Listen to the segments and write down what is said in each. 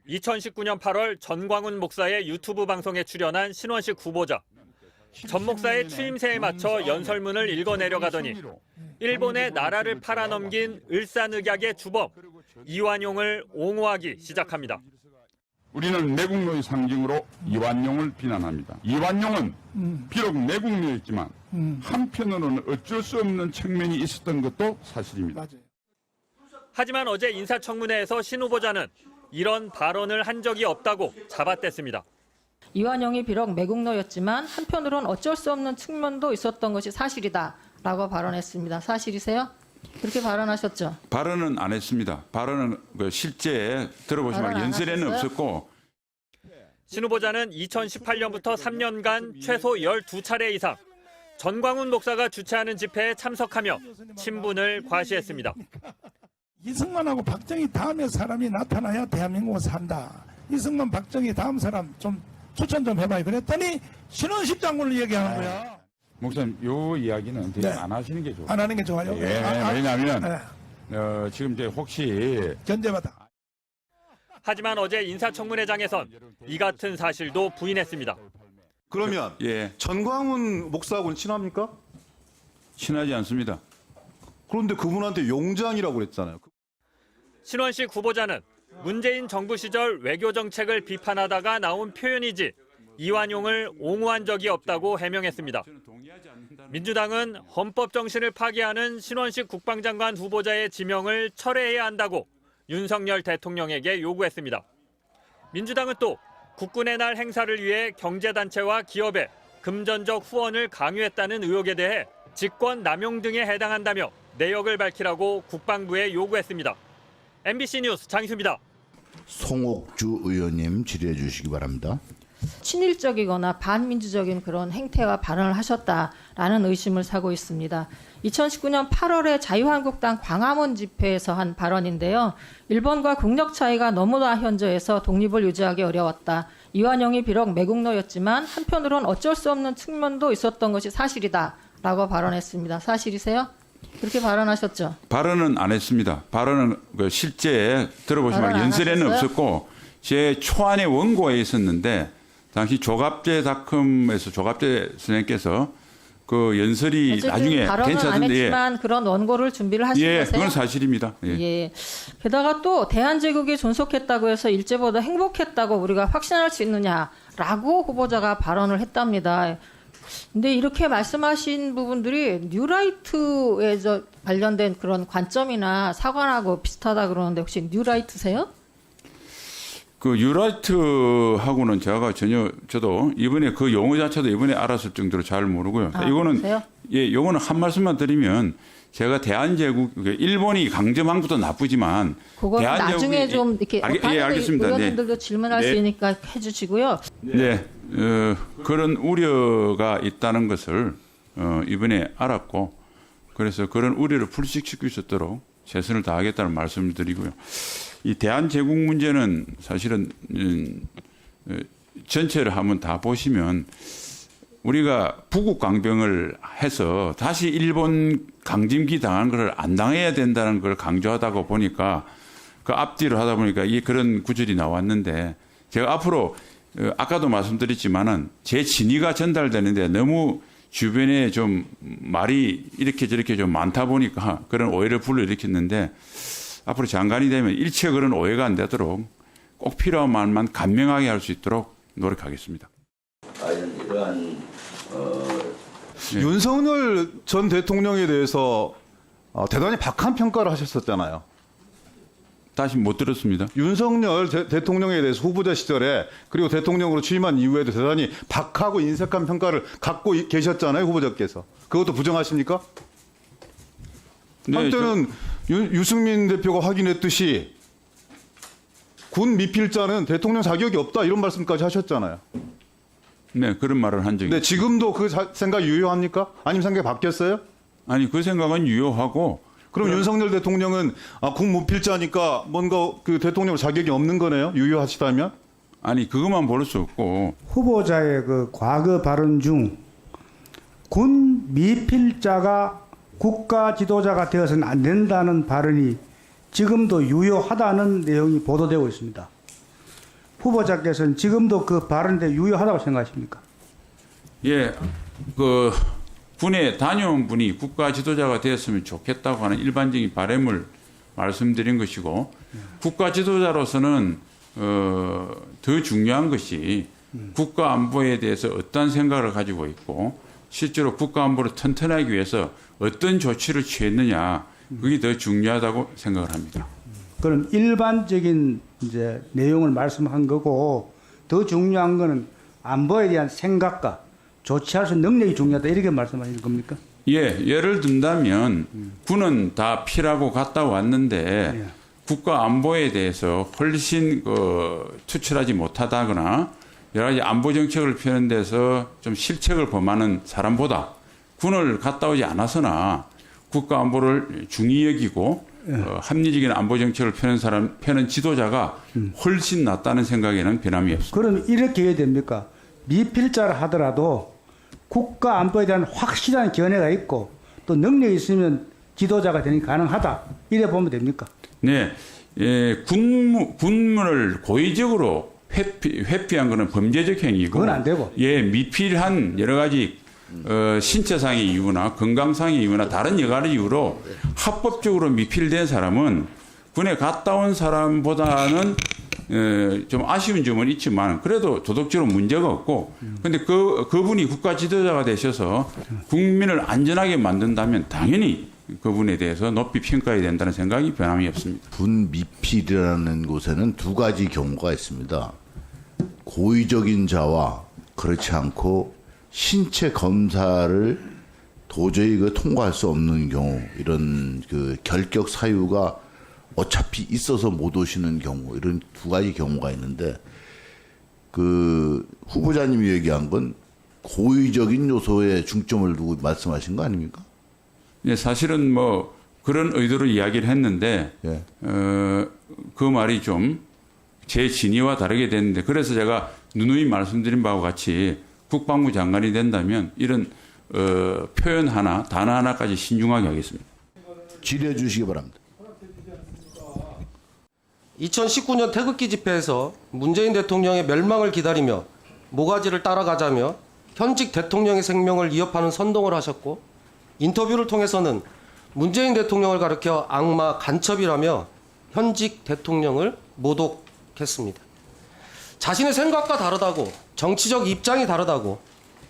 2019년 8월 전광훈 목사의 유튜브 방송에 출연한 신원식 후보자. 전 목사의 추임새에 맞춰 연설문을 읽어내려가더니 일본에 나라를 팔아넘긴 을사늑약의 주범 이완용을 옹호하기 시작합니다. 우리는 내국노의 상징으로 이완용을 비난합니다. 이완용은 비록 내국노였지만 한편으로는 어쩔 수 없는 측면이 있었던 것도 사실입니다. 하지만 어제 인사청문회에서 신 후보자는 이런 발언을 한 적이 없다고 잡아댔습니다. 이완용이 비록 매국노였지만 한편으론 어쩔 수 없는 측면도 있었던 것이 사실이다라고 발언했습니다. 사실이세요? 그렇게 발언하셨죠? 발언은 안 했습니다. 발언은 실제 들어보시면 연설에는 없었고. 신 후보자는 2018년부터 3년간 최소 12차례 이상 전광훈 목사가 주최하는 집회에 참석하며 친분을 과시했습니다. 이승만하고 박정희 다음에 사람이 나타나야 대한민국은 산다. 이승만, 박정희 다음 사람 좀 추천 좀 해봐요. 그랬더니 신원식 장군을 얘기하는 거야. 목사님, 요 이야기는 되게 안 하시는 게 좋아요. 안 하는 게 좋아요. 예, 왜냐하면 지금 이제 혹시 견제받아. 하지만 어제 인사청문회장에선 이 같은 사실도 부인했습니다. 그러면 전광훈 목사하고는 친합니까? 친하지 않습니다. 그런데 그분한테 용장이라고 그랬잖아요. 신원식 후보자는 문재인 정부 시절 외교 정책을 비판하다가 나온 표현이지 이완용을 옹호한 적이 없다고 해명했습니다. 민주당은 헌법 정신을 파괴하는 신원식 국방장관 후보자의 지명을 철회해야 한다고 윤석열 대통령에게 요구했습니다. 민주당은 또 국군의 날 행사를 위해 경제단체와 기업에 금전적 후원을 강요했다는 의혹에 대해 직권 남용 등에 해당한다며 내역을 밝히라고 국방부에 요구했습니다. MBC 뉴스 장희수입니다. 송옥주 의원님 질의해 주시기 바랍니다. 친일적이거나 반민주적인 그런 행태와 발언을 하셨다라는 의심을 사고 있습니다. 2019년 8월에 자유한국당 광화문 집회에서 한 발언인데요. 일본과 국력 차이가 너무나 현저해서 독립을 유지하기 어려웠다. 이완용이 비록 매국노였지만 한편으론 어쩔 수 없는 측면도 있었던 것이 사실이다라고 발언했습니다. 사실이세요? 그렇게 발언하셨죠? 발언은 안 했습니다. 발언은 실제 들어보시면 연설에는 없었고 제 초안의 원고에 있었는데 당시 조갑제닷컴에서 조갑제 선생님께서 그 연설이 나중에 발언은 안 괜찮은데 했지만 그런 원고를 준비를 하신 거세요? 그건 사실입니다. 예. 게다가 또 대한제국이 존속했다고 해서 일제보다 행복했다고 우리가 확신할 수 있느냐라고 후보자가 발언을 했답니다. 근데 이렇게 말씀하신 부분들이 뉴라이트에 관련된 그런 관점이나 사관하고 비슷하다 그러는데 혹시 뉴라이트세요? 그 뉴라이트하고는 제가 전혀 저도 이번에 그 용어 자체도 이번에 알았을 정도로 잘 모르고요. 이거는 그러세요? 요거는 한 말씀만 드리면 제가 대한제국 일본이 강점한 것도 나쁘지만 그건 나중에 좀 이렇게 알겠습니다. 의원님들도 질문할 수 있으니까 해주시고요. 그런 우려가 있다는 것을 이번에 알았고 그래서 그런 우려를 불식시킬 수 있도록 최선을 다하겠다는 말씀을 드리고요. 이 대한제국 문제는 사실은 전체를 한번 다 보시면 우리가 부국 강병을 해서 다시 일본 강점기 당한 것을 안 당해야 된다는 걸 강조하다가 보니까 그 앞뒤로 하다 보니까 그런 구절이 나왔는데 제가 앞으로 아까도 말씀드렸지만은 제 진의가 전달되는데 너무 주변에 좀 말이 이렇게 저렇게 좀 많다 보니까 그런 오해를 불러일으켰는데 앞으로 장관이 되면 일체 그런 오해가 안 되도록 꼭 필요한 말만 간명하게 할 수 있도록 노력하겠습니다. 이러한 윤석열 전 대통령에 대해서 대단히 박한 평가를 하셨었잖아요. 다시 못 들었습니다. 윤석열 대통령에 대해서 후보자 시절에 그리고 대통령으로 취임한 이후에도 대단히 박하고 인색한 평가를 갖고 계셨잖아요, 후보자께서. 그것도 부정하십니까? 한때는 유승민 대표가 확인했듯이 군 미필자는 대통령 자격이 없다 이런 말씀까지 하셨잖아요. 네, 그런 말을 한 적이 네, 지금도 그 생각 유효합니까? 아니면 생각이 바뀌었어요? 아니, 그 생각은 유효하고. 그럼 윤석열 대통령은 군 무필자니까 뭔가 그 대통령 자격이 없는 거네요? 유효하시다면? 아니, 그것만 볼 수 없고. 후보자의 그 과거 발언 중 군 미필자가 국가 지도자가 되어서는 안 된다는 발언이 지금도 유효하다는 내용이 보도되고 있습니다. 후보자께서는 지금도 그 발언에 유효하다고 생각하십니까? 예, 그 군에 다녀온 분이 국가 지도자가 되었으면 좋겠다고 하는 일반적인 바람을 말씀드린 것이고, 국가 지도자로서는 더 중요한 것이 국가 안보에 대해서 어떤 생각을 가지고 있고, 실제로 국가 안보를 튼튼하기 위해서 어떤 조치를 취했느냐, 그게 더 중요하다고 생각을 합니다. 그럼 일반적인 이제 내용을 말씀한 거고, 더 중요한 거는 안보에 대한 생각과 조치할 수 있는 능력이 중요하다, 이렇게 말씀하시는 겁니까? 예, 예를 든다면 군은 다 피라고 갔다 왔는데 예. 국가 안보에 대해서 훨씬 투철하지 못하다거나 여러 가지 안보 정책을 펴는 데서 좀 실책을 범하는 사람보다 군을 갔다 오지 않아서나 국가 안보를 중히 여기고 합리적인 안보 정책을 펴는 지도자가 훨씬 낫다는 생각에는 변함이 없습니다. 그럼 이렇게 해야 됩니까? 미필자라 하더라도 국가 안보에 대한 확실한 견해가 있고 또 능력이 있으면 지도자가 되는 게 가능하다, 이래 보면 됩니까? 네, 예, 군무를 고의적으로 회피한 것은 범죄적 행위고, 그건 안 되고. 예, 미필한 여러 가지 신체상의 이유나 건강상의 이유나 다른 여러 가지 이유로 합법적으로 미필된 사람은 군에 갔다 온 사람보다는 좀 아쉬운 점은 있지만 그래도 도덕적으로 문제가 없고, 근데 그분이 국가 지도자가 되셔서 국민을 안전하게 만든다면 당연히 그분에 대해서 높이 평가해야 된다는 생각이 변함이 없습니다. 군 미필이라는 곳에는 두 가지 경우가 있습니다. 고의적인 자와 그렇지 않고 신체 검사를 도저히 통과할 수 없는 경우, 이런 그 결격 사유가 어차피 있어서 못 오시는 경우, 이런 두 가지 경우가 있는데, 그 후보자님이 얘기한 건 고의적인 요소에 중점을 두고 말씀하신 거 아닙니까? 예, 사실은 뭐 그런 의도로 이야기를 했는데 예. 그 말이 좀 제 진위와 다르게 됐는데, 그래서 제가 누누이 말씀드린 바와 같이 국방부 장관이 된다면 이런 표현 하나, 단어 하나까지 신중하게 하겠습니다. 질의해 주시기 바랍니다. 2019년 태극기 집회에서 문재인 대통령의 멸망을 기다리며 모가지를 따라가자며 현직 대통령의 생명을 위협하는 선동을 하셨고, 인터뷰를 통해서는 문재인 대통령을 가리켜 악마 간첩이라며 현직 대통령을 모독했습니다. 자신의 생각과 다르다고, 정치적 입장이 다르다고,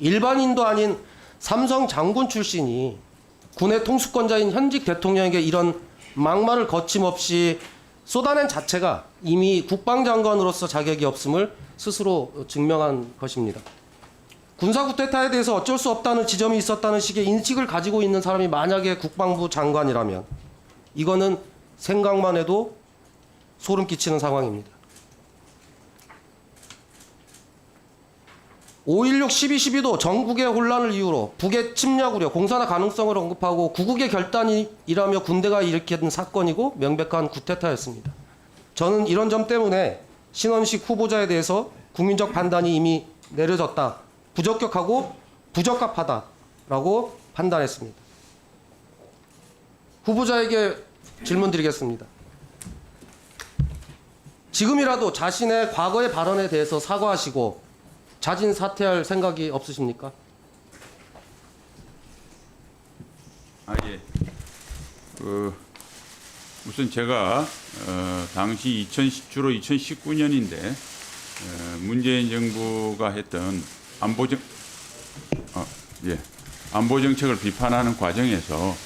일반인도 아닌 삼성 장군 출신이 군의 통수권자인 현직 대통령에게 이런 막말을 거침없이 쏟아낸 자체가 이미 국방장관으로서 자격이 없음을 스스로 증명한 것입니다. 군사 쿠데타에 대해서 어쩔 수 없다는 지점이 있었다는 식의 인식을 가지고 있는 사람이 만약에 국방부 장관이라면 이거는 생각만 해도 소름 끼치는 상황입니다. 5.16, 12.12도 전국의 혼란을 이유로 북의 침략 우려, 공산화 가능성을 언급하고 구국의 결단이라며 군대가 일으킨 사건이고 명백한 쿠데타였습니다. 저는 이런 점 때문에 신원식 후보자에 대해서 국민적 판단이 이미 내려졌다, 부적격하고 부적합하다라고 판단했습니다. 후보자에게 질문 드리겠습니다. 지금이라도 자신의 과거의 발언에 대해서 사과하시고 자진 사퇴할 생각이 없으십니까? 예. 우선 제가 당시 주로 2019년인데 문재인 정부가 했던 안보 정책을 비판하는 과정에서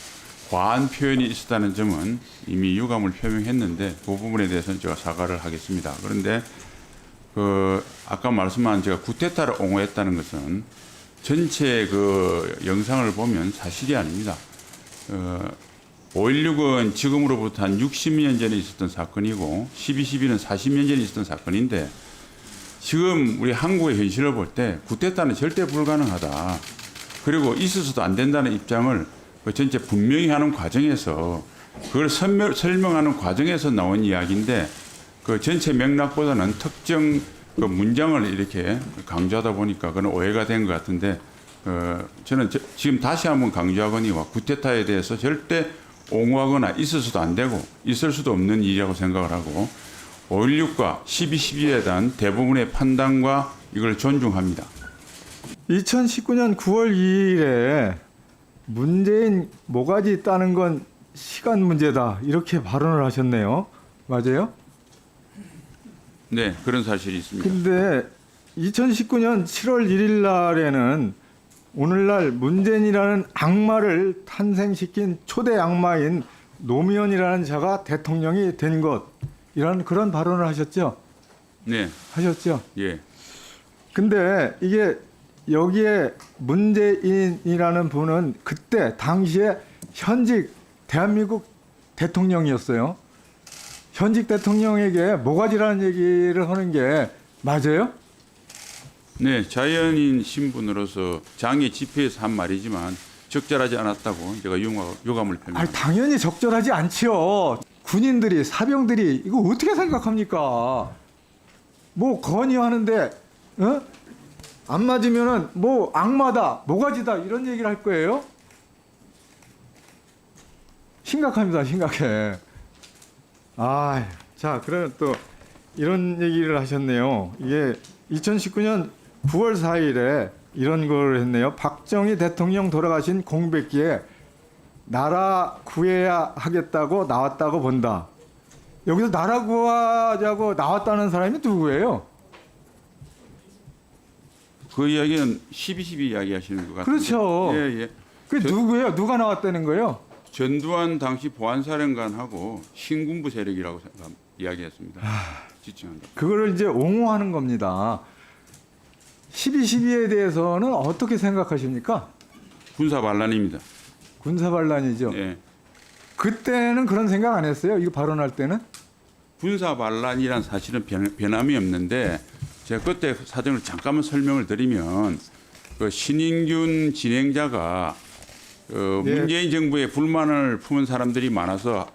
과한 표현이 있었다는 점은 이미 유감을 표명했는데 그 부분에 대해서는 제가 사과를 하겠습니다. 그런데 아까 말씀한 제가 쿠데타를 옹호했다는 것은 전체 그 영상을 보면 사실이 아닙니다. 5.16은 지금으로부터 한 60년 전에 있었던 사건이고 12.12는 40년 전에 있었던 사건인데, 지금 우리 한국의 현실을 볼 때 쿠데타는 절대 불가능하다, 그리고 있어서도 안 된다는 입장을 전체 분명히 하는 과정에서, 그걸 설명하는 과정에서 나온 이야기인데, 그 전체 맥락보다는 특정 그 문장을 이렇게 강조하다 보니까 그런 오해가 된 것 같은데, 저는 지금 다시 한번 강조하거니와 쿠데타에 대해서 절대 옹호하거나 있어서도 안 되고 있을 수도 없는 일이라고 생각을 하고, 5.16과 12.12에 대한 대부분의 판단과 이걸 존중합니다. 2019년 9월 2일에 문재인 모가지 따는 건 시간 문제다 이렇게 발언을 하셨네요. 맞아요? 네, 그런 사실이 있습니다. 근데 2019년 7월 1일 날에는 오늘날 문재인이라는 악마를 탄생시킨 초대 악마인 노무현이라는 자가 대통령이 된 것, 이런 그런 발언을 하셨죠? 네, 하셨죠? 예. 근데 이게 여기에 문재인이라는 분은 그때 당시에 현직 대한민국 대통령이었어요. 현직 대통령에게 모가지라는 얘기를 하는 게 맞아요? 네, 자연인 신분으로서 장애 집회에서 한 말이지만 적절하지 않았다고 제가 유감을 표명합니다. 아니, 당연히 적절하지 않지요. 군인들이, 사병들이 이거 어떻게 생각합니까? 뭐 건의하는데 어? 안 맞으면은 뭐 악마다, 모가지다 이런 얘기를 할 거예요? 심각합니다, 심각해. 아, 자, 그러면 또 이런 얘기를 하셨네요. 이게 2019년 9월 4일에 이런 걸 했네요. 박정희 대통령 돌아가신 공백기에 나라 구해야 하겠다고 나왔다고 본다. 여기서 나라 구하자고 나왔다는 사람이 누구예요? 그 이야기는 12.12 이야기 하시는 것 같아요. 그렇죠. 예, 예. 그 누구예요? 누가 나왔다는 거예요? 전두환 당시 보안사령관하고 신군부 세력이라고 이야기했습니다. 지칭한다. 그거를 이제 옹호하는 겁니다. 12.12에 대해서는 어떻게 생각하십니까? 군사 반란입니다. 군사반란이죠. 예. 그때는 그런 생각 안 했어요? 이거 발언할 때는? 군사 반란이란 사실은 변함이 없는데 제가 그때 사정을 잠깐만 설명을 드리면 그 신인균 진행자가 예. 문재인 정부에 불만을 품은 사람들이 많아서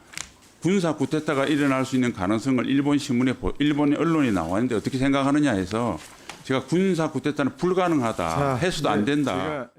군사 쿠데타가 일어날 수 있는 가능성을 일본 신문에 일본 언론에 나왔는데 어떻게 생각하느냐 해서 제가 군사 쿠데타는 불가능하다, 해서도 안 된다. 제가